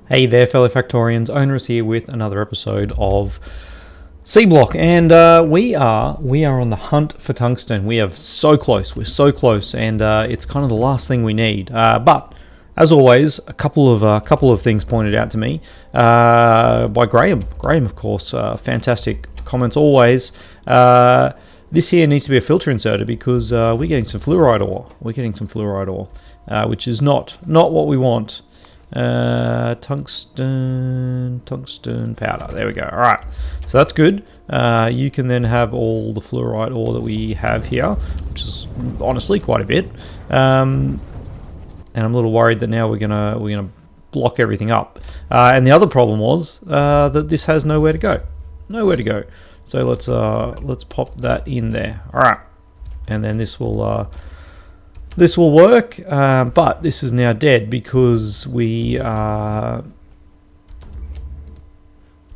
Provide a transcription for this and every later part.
Hey there, fellow Factorians. Onerous here with another episode of Seablock, and we are on the hunt for tungsten. We are so close. We're so close, and it's kind of the last thing we need. But as always, a couple of things pointed out to me by Graham. Graham, of course, fantastic comments always. This here needs to be a filter inserted because we're getting some fluoride ore. Which is not what we want. Tungsten powder. There we go. All right, so that's good. You can then have all the fluoride ore that we have here, which is honestly quite a bit. And I'm a little worried that now we're gonna block everything up. And the other problem was that this has nowhere to go. So let's pop that in there. All right, and then this will work, but this is now dead because we are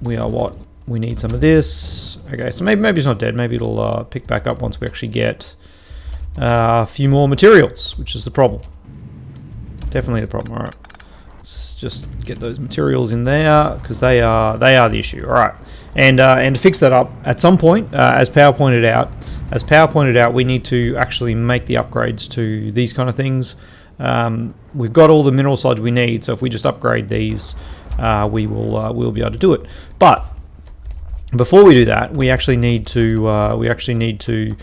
what? We need some of this. Okay, so maybe it's not dead. Maybe it'll pick back up once we actually get a few more materials, which is the problem. Definitely the problem. All right, let's just get those materials in there because they are the issue. All right, and to fix that up at some point, as Power pointed out, we need to actually make the upgrades to these kind of things. We've got all the mineral sludge we need, so if we just upgrade these, we'll be able to do it. But before we do that, we actually need to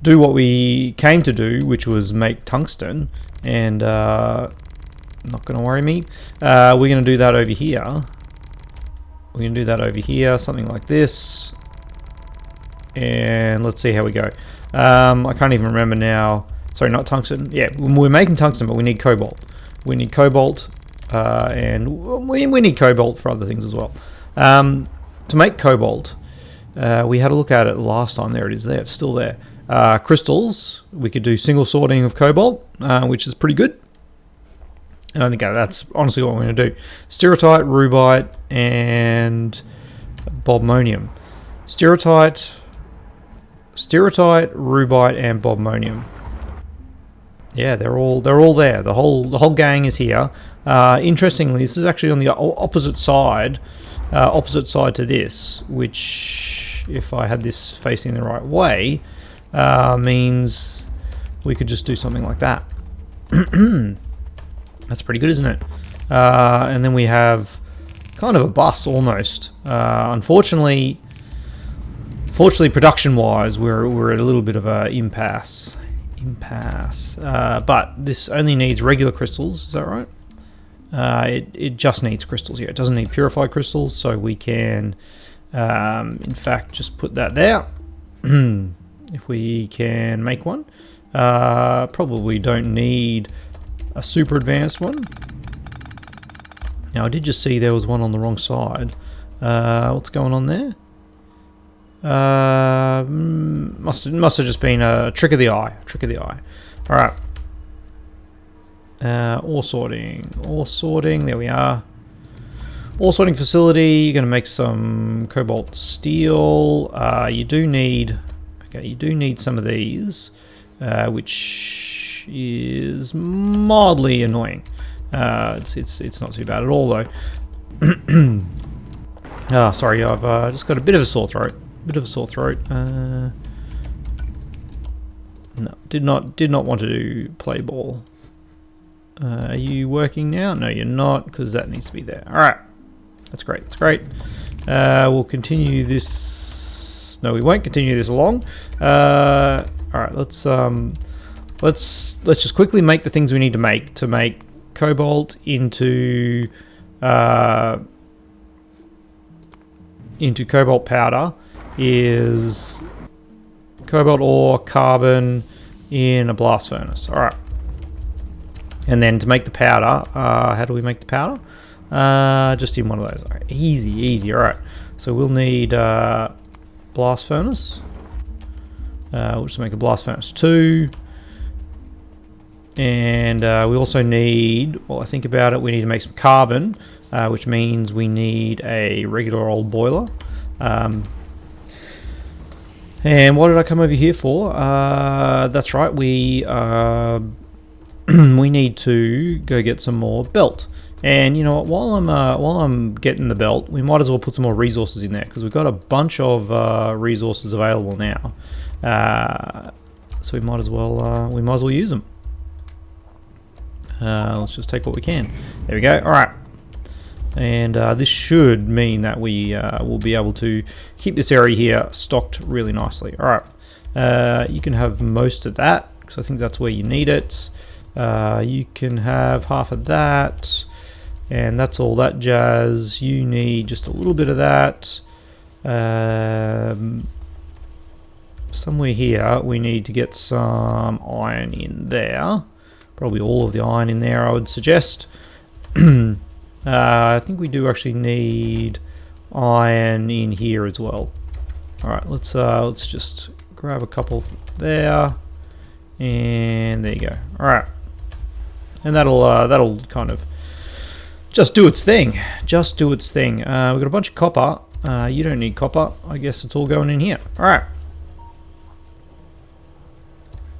do what we came to do, which was make tungsten. And not going to worry me. We're going to do that over here. Something like this. And let's see how we go. I can't even remember now. Sorry, not tungsten. Yeah, we're making tungsten, but we need cobalt. We need cobalt, and we need cobalt for other things as well. To make cobalt, we had a look at it last time. There it is. There, it's still there. Crystals. We could do single sorting of cobalt, which is pretty good. And I think that's honestly what we're going to do. Stereotite, rubite, and bobmonium. Stereotite, rubite, and bobmonium. Yeah, they're all there. The whole gang is here. Interestingly, this is actually on the opposite side to this, which, if I had this facing the right way, means we could just do something like that. That's pretty good, isn't it? And then we have kind of a bus almost. Unfortunately, production-wise, we're at a little bit of a impasse. But this only needs regular crystals. Is that right? It just needs crystals. Yeah, it doesn't need purified crystals, so we can, in fact, just put that there. If we can make one, probably don't need a super advanced one. Now I did just see there was one on the wrong side. What's going on there? Must have just been a trick of the eye. All right. Ore sorting. There we are. Ore sorting facility. You're going to make some cobalt steel. You do need some of these, which is mildly annoying. It's not too bad at all though. Sorry, I've just got a bit of a sore throat. No, did not want to play ball. Are you working now? No, you're not, because that needs to be there. All right, that's great. We'll continue this. No, we won't continue this along. All right, let's just quickly make the things we need to make cobalt into cobalt powder. Is cobalt ore, carbon in a blast furnace. All right, and then to make the powder, how do we make the powder? Just in one of those. All right, easy. All right, so we'll need blast furnace. We'll just make a blast furnace 2, and we also need. Well, I think about it. We need to make some carbon, which means we need a regular old boiler. And what did I come over here for? That's right, we we need to go get some more belt. And you know what? While I'm getting the belt, we might as well put some more resources in there because we've got a bunch of resources available now. So we might as well use them. Let's just take what we can. There we go. All right. And this should mean that we will be able to keep this area here stocked really nicely. All right. You can have most of that because I think that's where you need it. You can have half of that. And that's all that jazz. You need just a little bit of that. Somewhere here we need to get some iron in there. Probably all of the iron in there, I would suggest. I think we do actually need iron in here as well. All right, let's just grab a couple there, and there you go. All right, and that'll kind of just do its thing. Just do its thing. We've got a bunch of copper. You don't need copper. I guess it's all going in here. All right.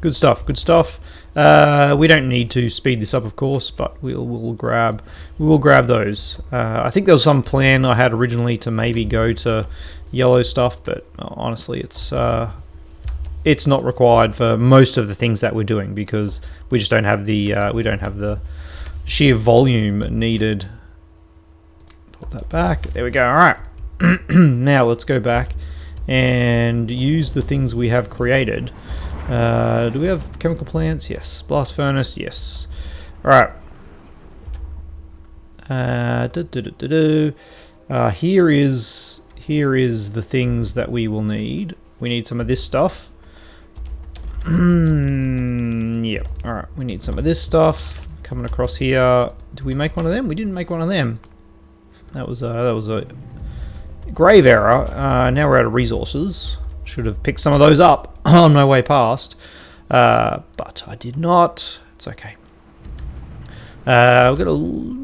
Good stuff. Good stuff. We don't need to speed this up, of course, but we will grab those. I think there was some plan I had originally to maybe go to yellow stuff, but honestly, it's not required for most of the things that we're doing because we just don't have the sheer volume needed. Put that back. There we go. All right. Now let's go back and use the things we have created. Do we have chemical plants? Yes. Blast furnace? Yes. All right. Here is the things that we will need. We need some of this stuff. Yeah. All right. We need some of this stuff coming across here. Did we make one of them? We didn't make one of them. That was a grave error. Now we're out of resources. Should have picked some of those up on my way past, but I did not. It's okay. We've got a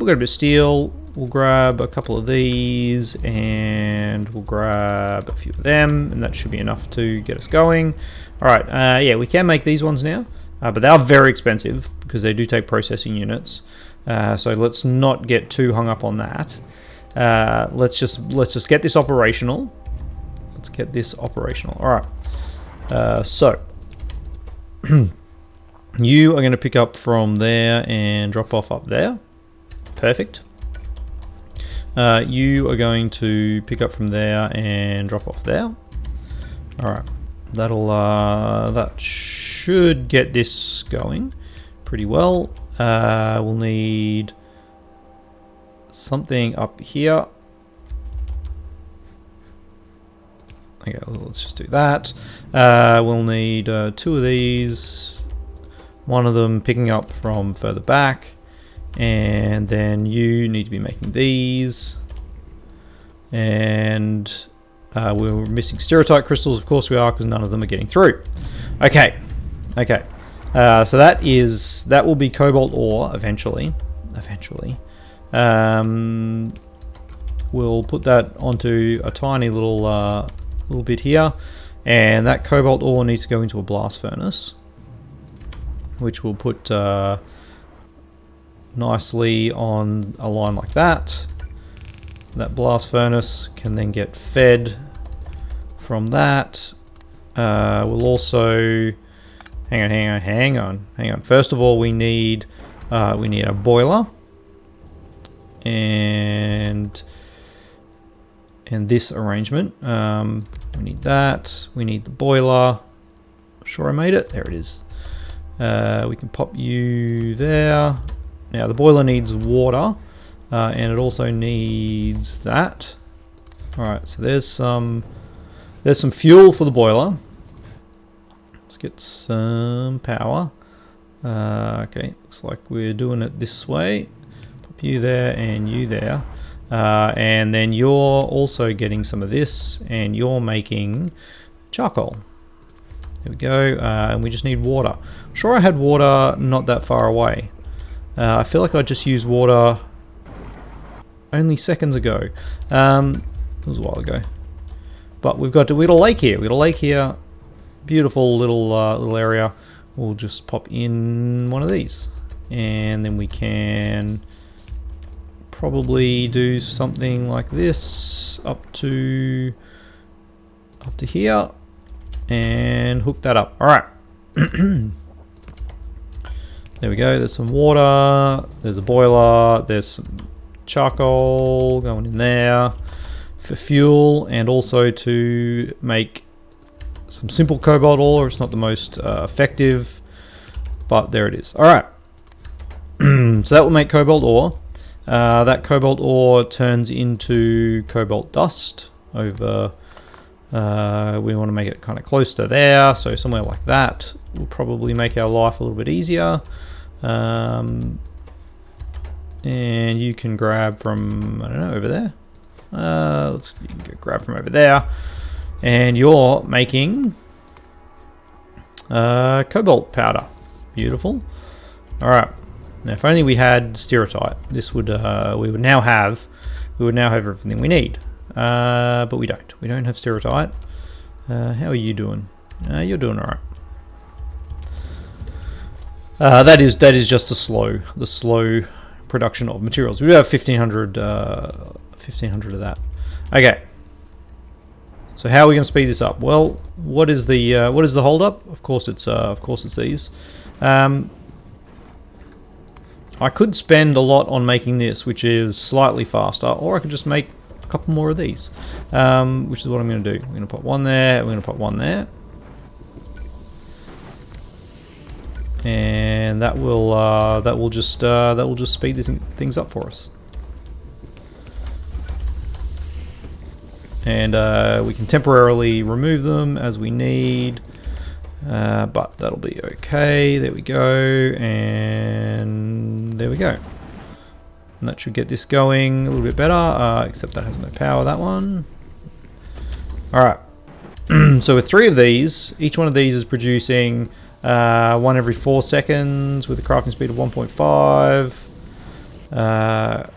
bit of steel. We'll grab a couple of these, and we'll grab a few of them, and that should be enough to get us going. All right. Yeah, we can make these ones now, but they are very expensive because they do take processing units. So let's not get too hung up on that. Let's just get this operational. Let's get this operational. All right. So you are going to pick up from there and drop off up there. Perfect. You are going to pick up from there and drop off there. All right. That should get this going pretty well. We'll need something up here. Okay, well, let's just do that. We'll need 2 of these. One of them picking up from further back. And then you need to be making these. And we're missing stereotype crystals. Of course we are, because none of them are getting through. Okay. Okay. So that will be cobalt ore eventually. We'll put that onto a tiny little bit here, and that cobalt ore needs to go into a blast furnace, which we'll put nicely on a line like that. That blast furnace can then get fed from that. We'll also hang on. First of all, we need a boiler, and this arrangement. We need that. We need the boiler. I'm sure I made it. There it is. We can pop you there. Now the boiler needs water, and it also needs that. All right. So there's some fuel for the boiler. Let's get some power. Okay. Looks like we're doing it this way. Pop you there and you there. And then you're also getting some of this, and you're making charcoal. There we go. And we just need water. I'm sure I had water not that far away. I feel like I just used water only seconds ago. It was a while ago. But we got a lake here. We've got a lake here. Beautiful little area. We'll just pop in one of these, and then we can probably do something like this up to here and hook that up. All right. There we go. There's some water. There's a boiler. There's some charcoal going in there for fuel, and also to make some simple cobalt ore. It's not the most effective, but there it is. All right. So that will make cobalt ore. That cobalt ore turns into cobalt dust over. We want to make it kind of close to there, so somewhere like that will probably make our life a little bit easier. And you can grab from, I don't know, over there. You can go grab from over there, and you're making cobalt powder. Beautiful. All right. Now, if only we had stereotype, this would we would now have everything we need. But we don't. We don't have stereotype. How are you doing? You're doing all right. That is just the slow production of materials. We do have 1500 of that. Okay. So how are we going to speed this up? Well, what is the hold up? Of course it's these. I could spend a lot on making this, which is slightly faster, or I could just make a couple more of these, which is what I'm going to do. I'm going to put one there. I'm going to put one there. And that will just speed these things up for us. And we can temporarily remove them as we need, but that'll be okay. There we go, and there we go. And that should get this going a little bit better, except that has no power, that one. All right. So with 3 of these, each one of these is producing one every 4 seconds with a crafting speed of 1.5.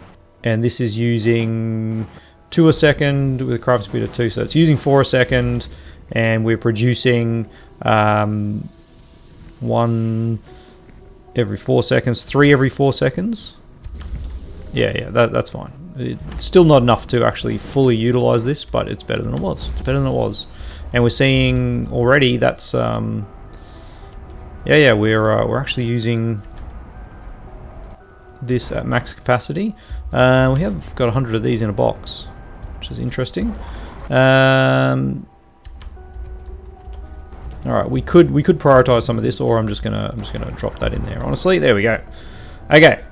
And this is using 2 a second with a crafting speed of 2. So it's using 4 a second, and we're producing 1 every 4 seconds, 3 every 4 seconds. Yeah, that's fine. It's still not enough to actually fully utilize this, but it's better than it was. It's better than it was. And we're seeing already that's we're actually using this at max capacity. We have got 100 of these in a box, which is interesting. All right, we could prioritize some of this, or I'm just gonna drop that in there. Honestly, there we go. Okay.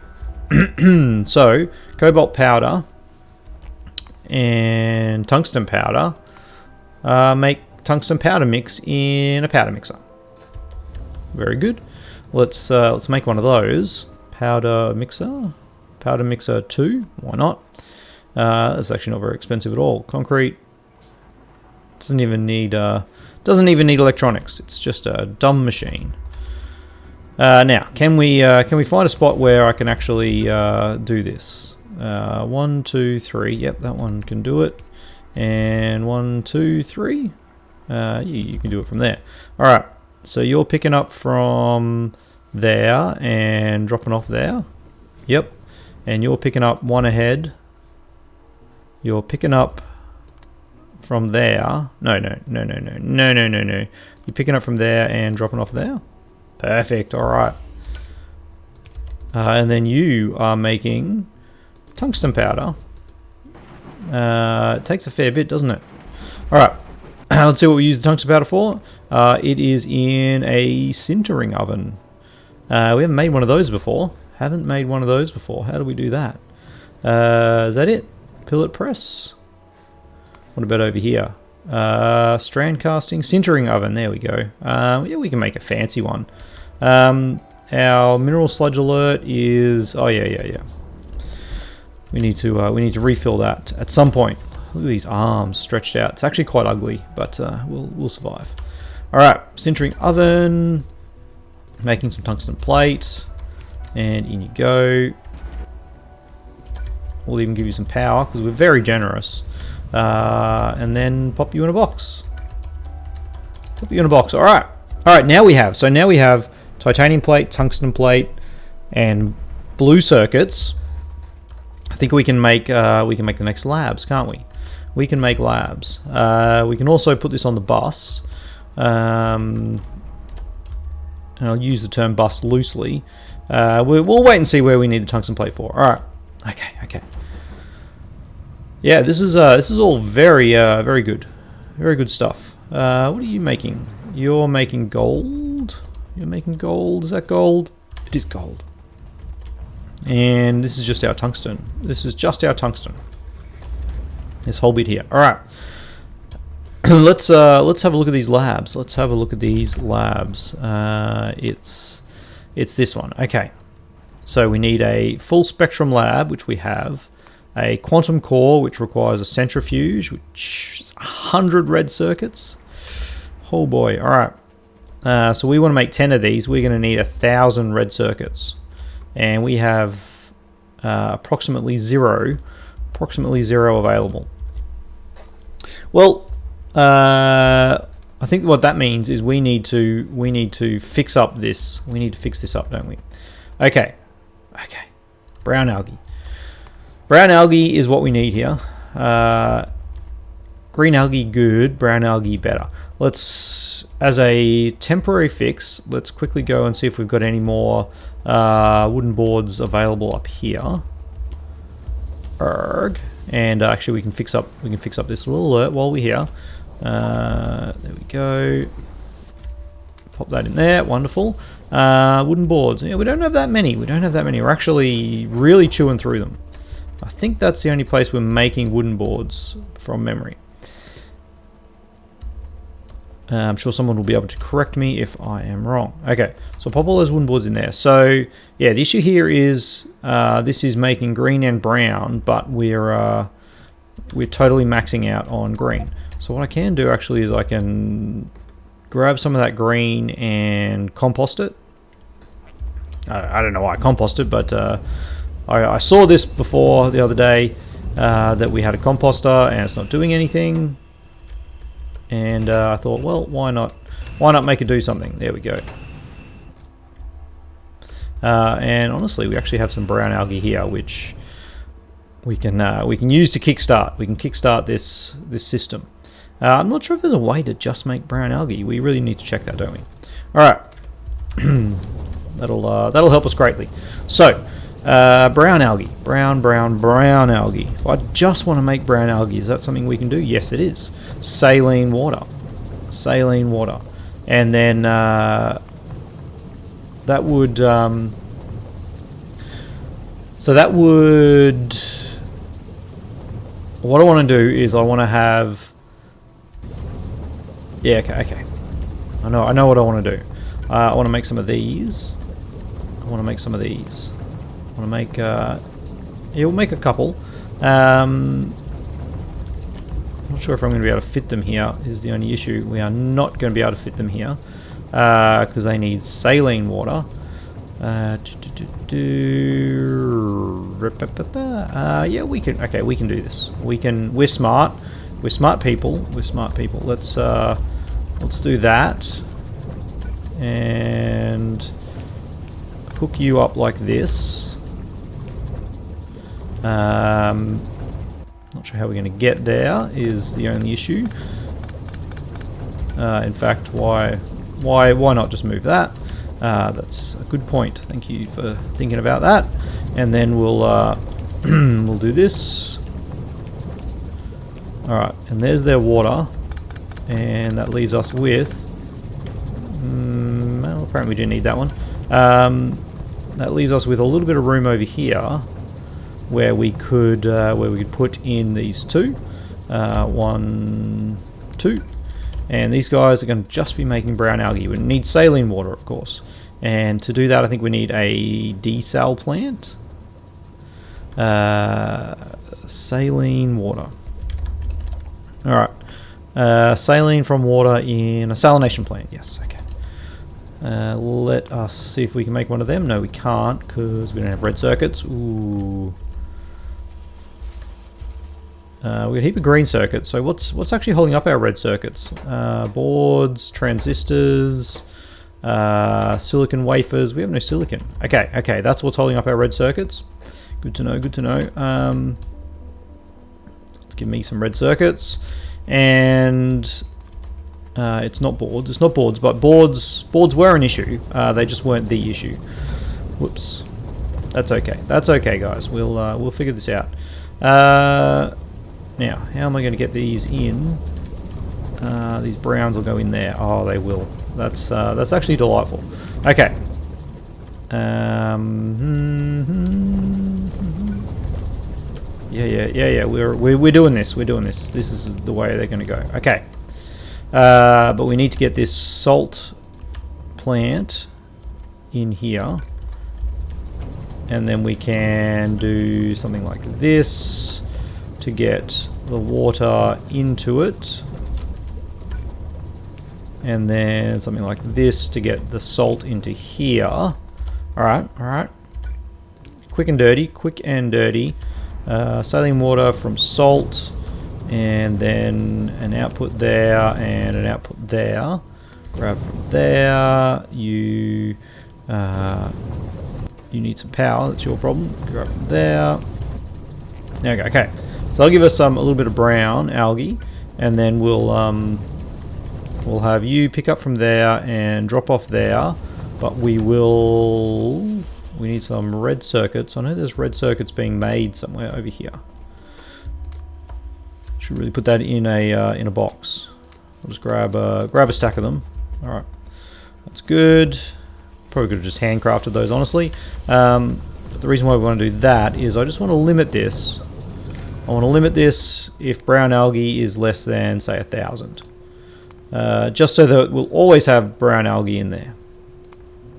So cobalt powder and tungsten powder make tungsten powder mix in a powder mixer. Very good. Let's make one of those. Powder mixer 2. Why not? It's actually not very expensive at all. Concrete doesn't even need electronics. It's just a dumb machine. Now, can we find a spot where I can actually do this? 1, 2, 3. Yep, that one can do it. And 1, 2, 3. You can do it from there. All right. So you're picking up from there and dropping off there. Yep. And you're picking up one ahead. You're picking up from there. No. You're picking up from there and dropping off there. Perfect. All right. And then you are making tungsten powder. It takes a fair bit, doesn't it? All right. Let's see what we use the tungsten powder for. It is in a sintering oven. We haven't made one of those before. How do we do that? Is that it? Pillet press. What about over here? Strand casting, sintering oven. There we go. Yeah, we can make a fancy one. Our mineral sludge alert is. Oh yeah. We need to refill that at some point. Look at these arms stretched out. It's actually quite ugly, but we'll survive. All right, sintering oven. Making some tungsten plate, and in you go. We'll even give you some power because we're very generous. And then pop you in a box. All right. Now we have titanium plate, tungsten plate, and blue circuits. think we can make the next labs, can't we? We can make labs. We can also put this on the bus. And I'll use the term bus loosely. We'll wait and see where we need the tungsten plate for. All right. Okay. Yeah, this is all very good. Very good stuff. What are you making? You're making gold. You're making gold. Is that gold? It is gold. And this is just our tungsten. This is just our tungsten. This whole bit here. All right. Let's have a look at these labs. Let's have a look at these labs. It's this one. Okay. So we need a full spectrum lab, which we have. A quantum core, which requires a centrifuge, which is 100 red circuits. Oh boy. All right. So we want to make 10 of these. We're going to need 1,000 red circuits. And we have approximately zero available. Well, I think what that means is we need to fix up this. We need to fix this up, don't we? Okay. Brown algae. Brown algae is what we need here. Green algae good, brown algae better. Let's, as a temporary fix, let's quickly go and see if we've got any more wooden boards available up here. And actually we can fix up this little alert while we're here. There we go. Pop that in there. Wonderful. Wooden boards. Yeah, we don't have that many. We're actually really chewing through them. I think that's the only place we're making wooden boards from memory. I'm sure someone will be able to correct me if I am wrong. Okay, so pop all those wooden boards in there. So yeah, the issue here is this is making green and brown, but we're totally maxing out on green. So what I can do actually is I can grab some of that green and compost it. I don't know why I compost it, but I saw this before the other day that we had a composter and it's not doing anything. And I thought, well, why not make it do something? There we go. And honestly, we actually have some brown algae here, which we can use to kickstart. We can kickstart this system. I'm not sure if there's a way to just make brown algae. We really need to check that, don't we? All right, that'll help us greatly. So, brown algae, brown algae. If I just want to make brown algae, is that something we can do? Yes, it is. Saline water, and then that would. So that would. What I want to do is I want to have. Yeah, okay. I know what I want to do. I want to make some of these. I want to make yeah, we'll make a couple. I'm not sure if I'm going to be able to fit them here is the only issue. We are not going to be able to fit them here because they need saline water. Yeah, we can. Okay, we can do this. We're smart. We're smart people. Let's do that and hook you up like this. Not sure how we're going to get there is the only issue. In fact, why not just move that? That's a good point. Thank you for thinking about that. And then we'll we'll do this. All right, and there's their water, and that leaves us with. Well, apparently we didn't need that one. That leaves us with a little bit of room over here, where we could put in these two, 1, 2, and these guys are going to just be making brown algae. We need saline water, of course, and to do that, I think we need a desal plant. Saline water. All right, saline from water in a salination plant. Yes, okay. Let us see if we can make one of them. No, we can't because we don't have red circuits. Ooh. We got a heap of green circuits. So what's actually holding up our red circuits? Boards, transistors, silicon wafers. We have no silicon. Okay, that's what's holding up our red circuits. Good to know, good to know. Let's give me some red circuits. And it's not boards, but boards were an issue. They just weren't the issue. Whoops. That's okay, guys. We'll figure this out. Now, how am I going to get these in? These browns will go in there. Oh, they will. That's actually delightful. Okay. Yeah. We're doing this. This is the way they're going to go. Okay. But we need to get this salt plant in here, and then we can do something like this to get the water into it, and then something like this to get the salt into here. All right. Quick and dirty. Saline water from salt, and then an output there and an output there. Grab from there. You need some power. That's your problem. Grab from there. There we go. Okay, so I'll give us a little bit of brown algae, and then we'll have you pick up from there and drop off there. But we need some red circuits. I know there's red circuits being made somewhere over here. Should really put that in a box. I'll just grab a stack of them. All right, that's good. Probably could have just handcrafted those, honestly. But the reason why we want to do that is I just want to limit this. I want to limit this if brown algae is less than, say, 1,000. Just so that we'll always have brown algae in there.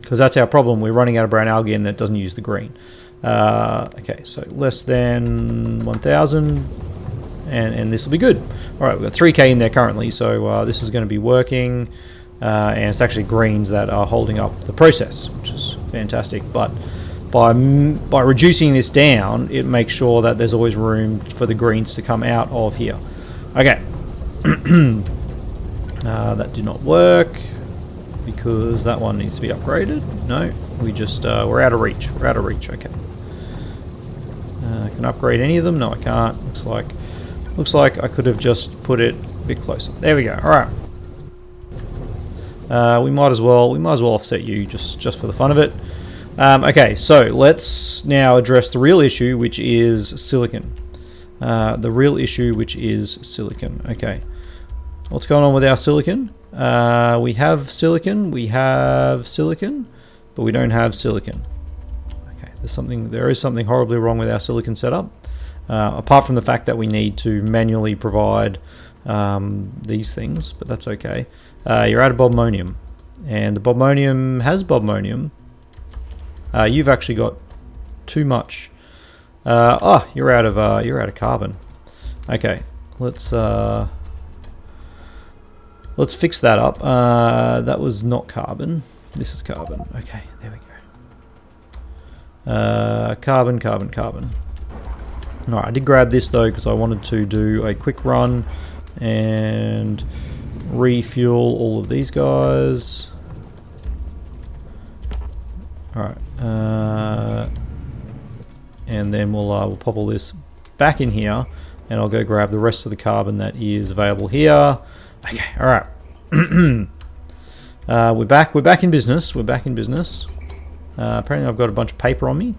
Because that's our problem. We're running out of brown algae and that doesn't use the green. Okay, so less than 1,000. And this will be good. All right, we've got 3K in there currently, so this is going to be working. And it's actually greens that are holding up the process, which is fantastic. But by reducing this down, it makes sure that there's always room for the greens to come out of here. Okay. That did not work because that one needs to be upgraded. No, we just we're out of reach. Okay. Can I upgrade any of them? No, I can't. Looks like I could have just put it a bit closer. There we go. All right. We might as well offset you just for the fun of it. Okay, so let's now address the real issue, which is silicon. Okay, what's going on with our silicon? We have silicon, but we don't have silicon. Okay, there is something horribly wrong with our silicon setup. Apart from the fact that we need to manually provide these things, but that's okay. You're out of bobmonium, and the bobmonium has bobmonium. You've actually got too much. You're out of carbon. Okay, let's fix that up. That was not carbon. This is carbon. Okay, there we go. Carbon. Alright, I did grab this though because I wanted to do a quick run and refuel all of these guys. Alright, and then we'll pop all this back in here, and I'll go grab the rest of the carbon that is available here. Okay, alright. We're back in business. Apparently I've got a bunch of paper on me.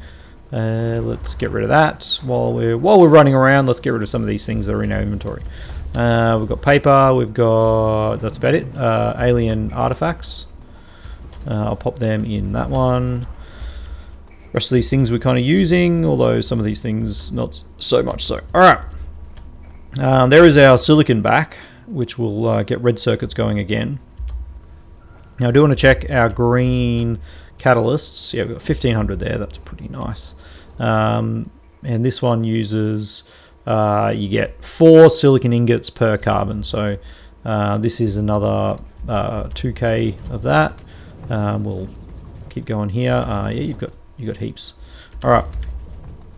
Let's get rid of that. While we're running around, let's get rid of some of these things that are in our inventory. We've got paper, that's about it. Alien artifacts. I'll pop them in that one. Rest of these things we're kind of using, although some of these things not so much so. Alright. There is our silicon back, which will get red circuits going again. Now I do want to check our green catalysts. Yeah, we've got 1500 there, that's pretty nice. And this one uses, you get 4 silicon ingots per carbon, so this is another 2k of that. We'll keep going here. Yeah, you've got heaps. All right,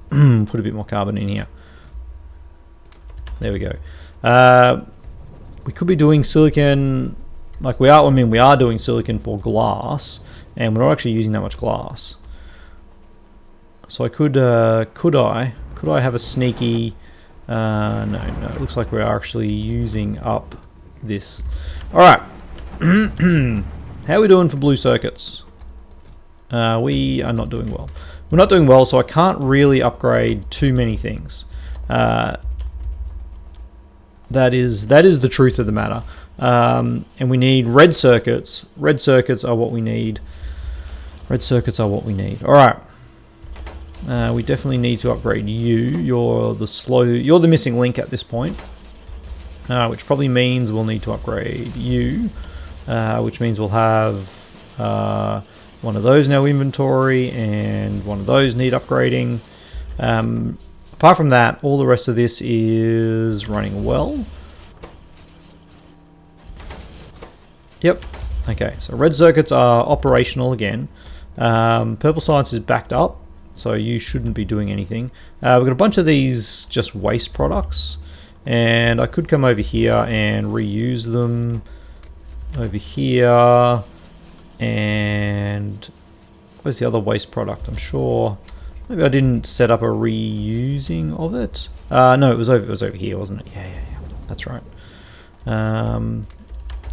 put a bit more carbon in here. There we go. We could be doing silicon, like we are. I mean, we are doing silicon for glass, and we're not actually using that much glass. So I could I have a sneaky? No, it looks like we are actually using up this. All right. How are we doing for blue circuits? We are not doing well. We're not doing well, so I can't really upgrade too many things. That is the truth of the matter. And we need red circuits. Red circuits are what we need. Red circuits are what we need. All right. We definitely need to upgrade you. You're the missing link at this point. Which probably means we'll need to upgrade you. Which means we'll have one of those in our inventory, and one of those need upgrading. Apart from that, all the rest of this is running well. Yep. Okay, so red circuits are operational again. Purple science is backed up, so you shouldn't be doing anything. We've got a bunch of these just waste products, and I could come over here and reuse them over here. And where's the other waste product? I'm sure maybe I didn't set up a reusing of it. No, it was over here, wasn't it? Yeah. That's right.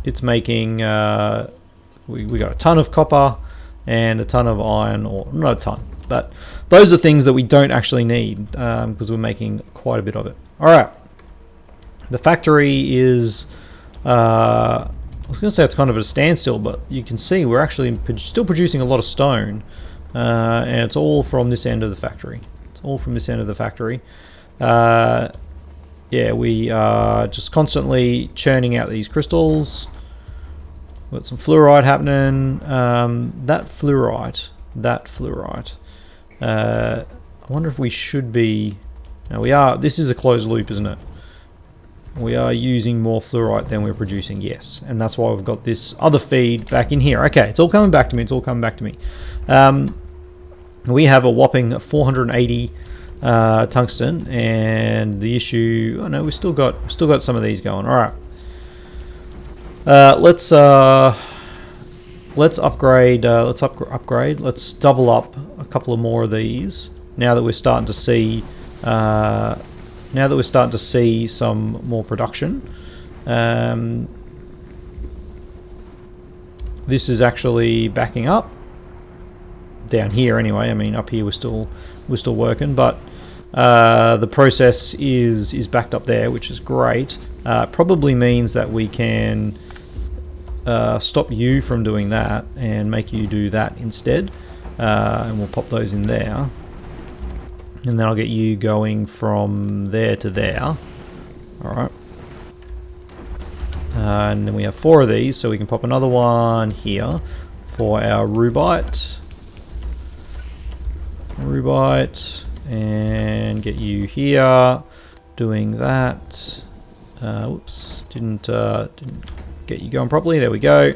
It's making we got a ton of copper and a ton of iron, or not a ton, but those are things that we don't actually need because we're making quite a bit of it. All right, the factory is I was going to say it's kind of at a standstill, but you can see we're actually still producing a lot of stone, and it's all from this end of the factory. Yeah, we are just constantly churning out these crystals. We've got some fluorite happening. That fluorite. I wonder if we should be... Now we are... This is a closed loop, isn't it? We are using more fluorite than we're producing, yes. And that's why we've got this other feed back in here. Okay, it's all coming back to me. We have a whopping 480 tungsten, and the issue... Oh no, we still got some of these going. All right. Let's upgrade. Let's double up a couple of more of these. Now that we're starting to see... some more production. This is actually backing up down here anyway. I mean, up here we're still working, but the process is backed up there, which is great. Probably means that we can stop you from doing that and make you do that instead, and we'll pop those in there. And then I'll get you going from there to there. Alright. And then we have 4 of these, so we can pop another one here for our rubite. And get you here doing that. Whoops, didn't get you going properly. There we go.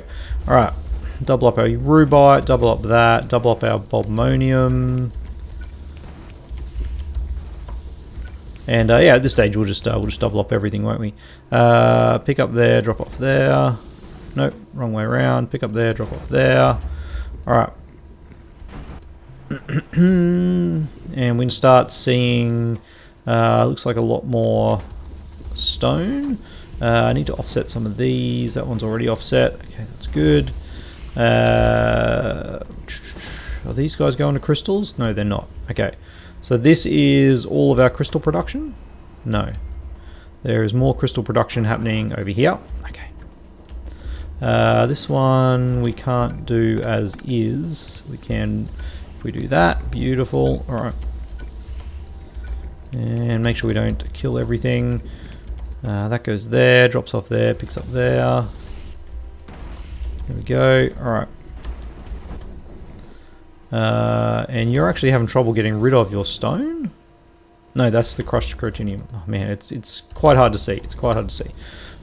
Alright. Double up our rubite, double up that, double up our bobmonium. And yeah, at this stage we'll just double up everything, won't we? Pick up there, drop off there. Nope, wrong way around. Pick up there, drop off there. All right. And we can start seeing. Looks like a lot more stone. I need to offset some of these. That one's already offset. Okay, that's good. Are these guys going to crystals? No, they're not. Okay. So this is all of our crystal production? No. There is more crystal production happening over here. Okay. This one we can't do as is. We can, if we do that, beautiful. Alright. And make sure we don't kill everything. That goes there, drops off there, picks up there. There we go. Alright. And you're actually having trouble getting rid of your stone? No, that's the crushed crucinium. Oh man, it's quite hard to see.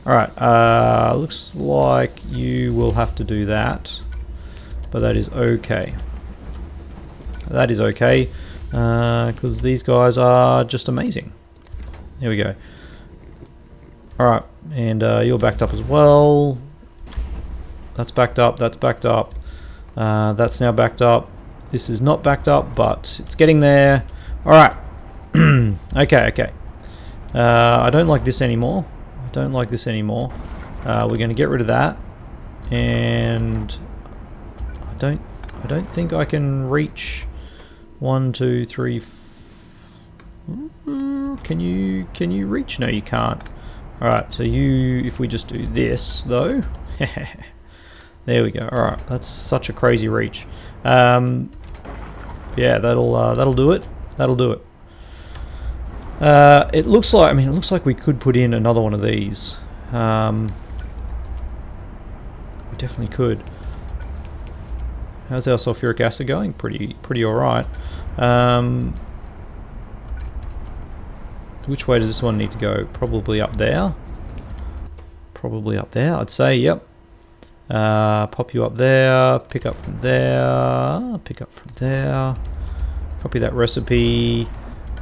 Alright, looks like you will have to do that. But that is okay. Because these guys are just amazing. There we go. Alright, and you're backed up as well. That's backed up, that's now backed up. This is not backed up, but it's getting there. Alright. Okay. I don't like this anymore. We're going to get rid of that. And I don't think I can reach 1, 2, 3. Can you reach? No, you can't. All right. So if we just do this though, there we go. All right. That's such a crazy reach. Yeah, that'll do it. It looks like we could put in another one of these. We definitely could. How's our sulfuric acid going? Pretty all right. Which way does this one need to go? Probably up there. I'd say. Yep. Pop you up there. Pick up from there. Copy that recipe.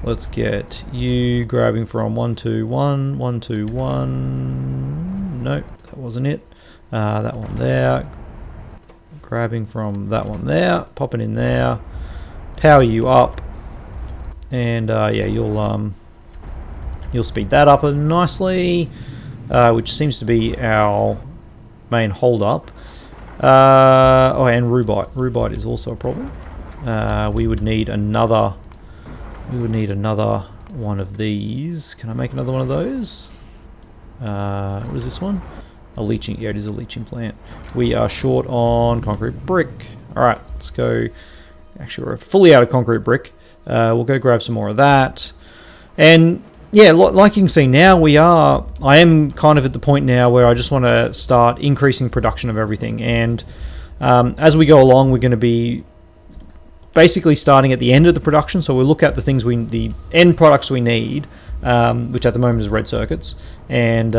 Let's get you grabbing from 1, 2, 1, 1, 2, 1. Nope, that wasn't it. That one there. Grabbing from that one there. Popping in there. Power you up. And yeah, you'll speed that up nicely, which seems to be our main hold up. Oh, and rubite. Rubite is also a problem. We would need another one of these. Can I make another one of those? What is this one? A leaching. Yeah, it is a leaching plant. We are short on concrete brick. All right, let's go. Actually, we're fully out of concrete brick. We'll go grab some more of that. And yeah, like you can see now, I am kind of at the point now where I just want to start increasing production of everything. And as we go along, we're going to be basically starting at the end of the production. So we'll look at the end products we need, which at the moment is red circuits, and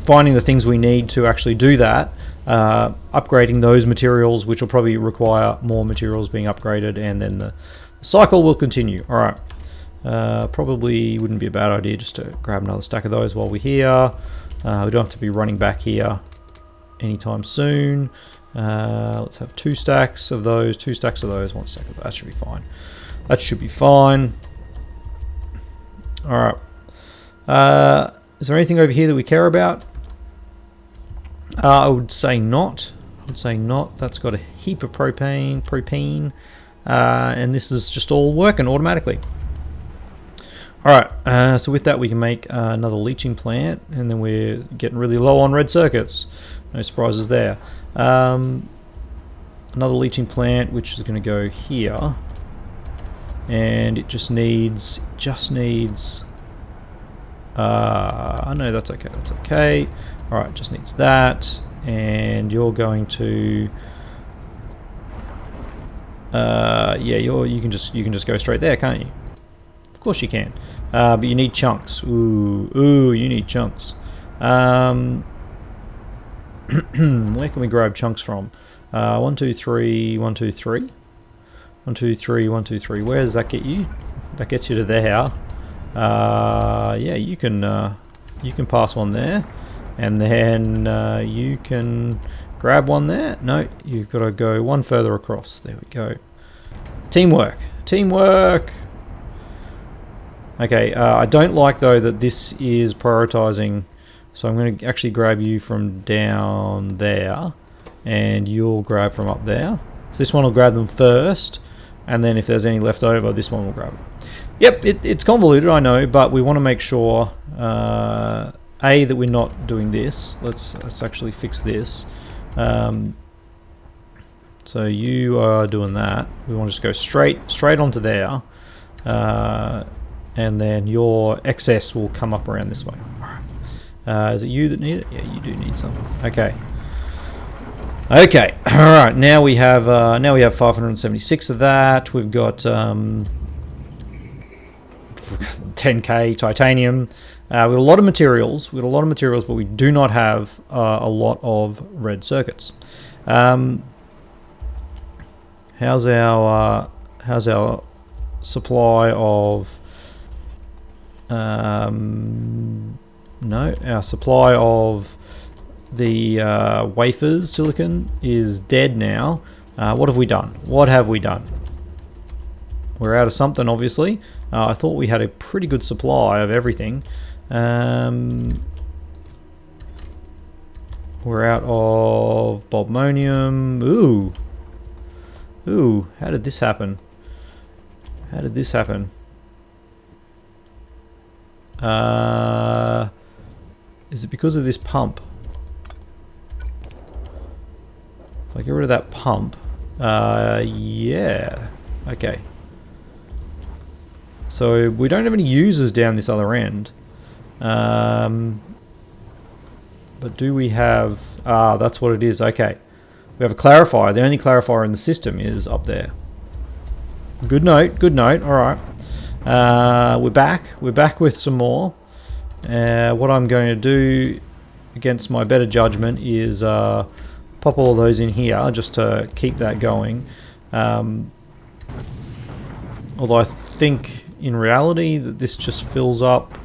finding the things we need to actually do that, upgrading those materials, which will probably require more materials being upgraded, and then the cycle will continue. All right. Probably wouldn't be a bad idea just to grab another stack of those while we're here. We don't have to be running back here anytime soon. Let's have 2 stacks of those, 1 stack of those. That should be fine. All right. Is there anything over here that we care about? I would say not. That's got a heap of propane, and this is just all working automatically. Alright, so with that we can make another leaching plant, and then we're getting really low on red circuits. No surprises there. Another leaching plant, which is going to go here, and it just needs. No, that's okay. Alright, just needs that, and you're going to. Yeah, you can just go straight there, can't you? Of course you can. But you need chunks. Ooh, you need chunks. Where can we grab chunks from? 1, 2, 3, 1, 2, 3. 1, 2, 3, 1, 2, 3. Where does that get you? That gets you to there. Yeah, you can pass one there, and then you can grab one there. No, you've got to go one further across. There we go. Teamwork. Okay, I don't like though that this is prioritizing, so I'm going to actually grab you from down there, and you'll grab from up there. So this one will grab them first, and then if there's any left over, this one will grab them. Yep, it's convoluted, I know, but we want to make sure, A, that we're not doing this. Let's actually fix this. So you are doing that. We want to just go straight onto there. And then your excess will come up around this way. Is it you that need it? Yeah, you do need some. Okay. All right. Now we have 576 of that. We've got 10k titanium. We got a lot of materials. But we do not have a lot of red circuits. How's our supply of? No, our supply of the wafers, silicon, is dead now. What have we done? What have we done? We're out of something, obviously. I thought we had a pretty good supply of everything. We're out of Bobmonium. Ooh. Ooh, how did this happen? How did this happen? Is it because of this pump? If I get rid of that pump, yeah. Okay. So we don't have any users down this other end. But do we have... Ah, that's what it is. Okay. We have a clarifier. The only clarifier in the system is up there. Good note. Good note. All right. We're back. We're back with some more. What I'm going to do, against my better judgment, is pop all those in here just to keep that going. Although I think in reality that this just fills up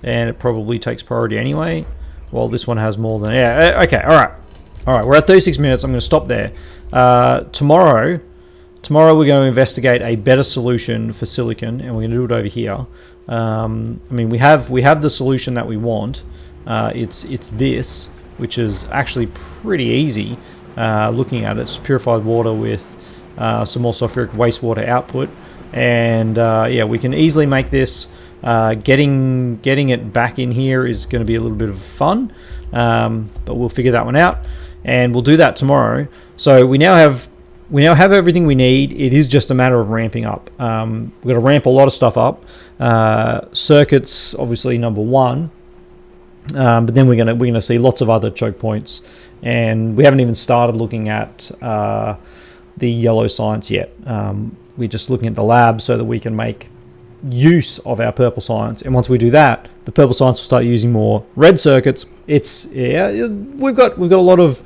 and it probably takes priority anyway. Well, this one has more than... Yeah, okay, alright. Alright, we're at 36 minutes. I'm going to stop there. Tomorrow we're going to investigate a better solution for silicon, and we're going to do it over here. I mean, we have the solution that we want. It's this, which is actually pretty easy. Looking at it, it's purified water with some more sulfuric wastewater output, and yeah, we can easily make this. Getting it back in here is going to be a little bit of fun, but we'll figure that one out, and we'll do that tomorrow. So we now have everything we need. It is just a matter of ramping up. We've got to ramp a lot of stuff up. Circuits, obviously, number one, but then we're gonna see lots of other choke points, and we haven't even started looking at the yellow science yet. We're just looking at the lab so that we can make use of our purple science, and once we do that, the purple science will start using more red circuits. It's we've got a lot of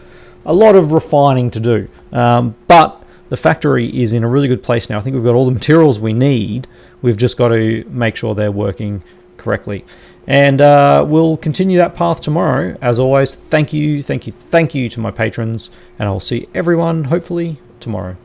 refining to do, but the factory is in a really good place now. I think we've got all the materials we need. We've just got to make sure they're working correctly, and we'll continue that path tomorrow. As always, thank you to my patrons, and I'll see everyone hopefully tomorrow.